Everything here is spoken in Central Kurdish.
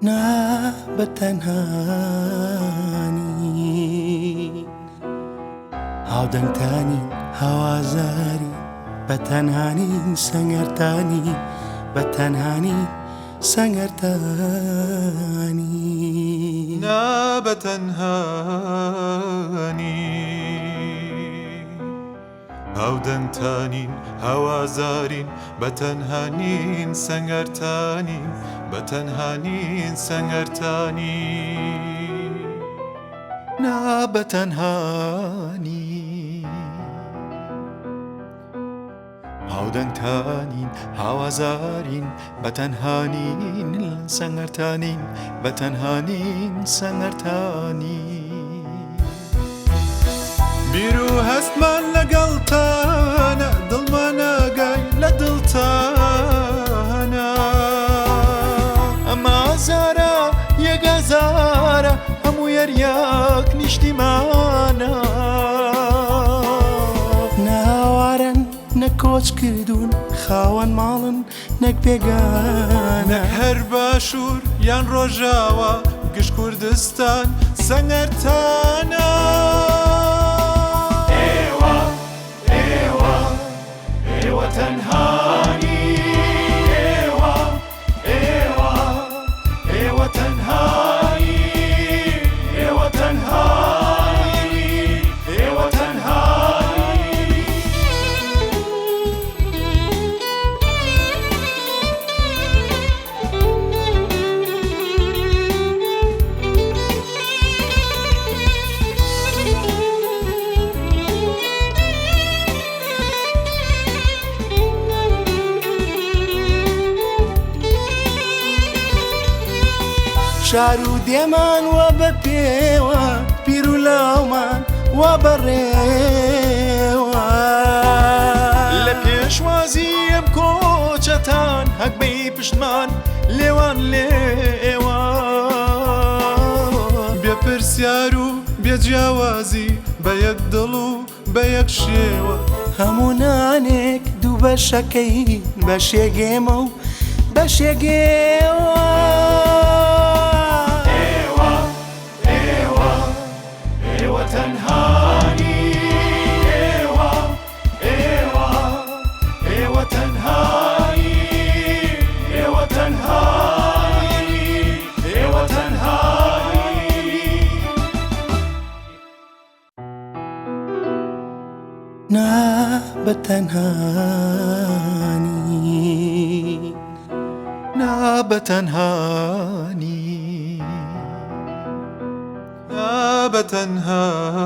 نا بەتەنهانی هاودەنگتانی هەوازاری بەتەنهانی سەنگەرتانی بەتەنهانی سەنگەرتانی نا بەتەنهانی هاودەنگتانین هەوازارین بەتەنهانین سەنگەرتانین بەتەنهانین سەنگەرتانی نا بەتەنهانی هاودەنگتانین هاوازارین بەتەنهانین سەنگەرتانین بەتەنهانین سەنگەرتانی بیر و هەستمان لەگەڵتانە دڵمان ئاگای لە دڵتانە ئەمە ئازارە یەکەزارە هەموو یەریەک نیشتیمانە ناوارن نەک کۆچ کردوون خاوەن ماڵن نەک بێگانە هەر باشوور یان ڕۆژاوە گشت کوردستان سەنگەرتانە ئێوە تەنهانی ئێوە تەنهانی ئێوە تەنهانی ئێوە تەنهانی شار و دێمان وە بە پێوە پیر و لاومان وە بەڕێوە لە پێشوازی ئەم کۆچەتان هەگمەی پشتمان لێوان لێوە بێ پرسیار و بێ جیاوازی بە یەک دڵ و بە یەک شێوە هەموو نانێک دوو بەشەکەی بەشێگێمە و بەشێگێوە ئێوە تەنهانی ئێوە تەنهانی ئێوە تەنهانی ئێوە تەنهانی نا بەتەنهانی نا بەتەنهانی بەتەنهانی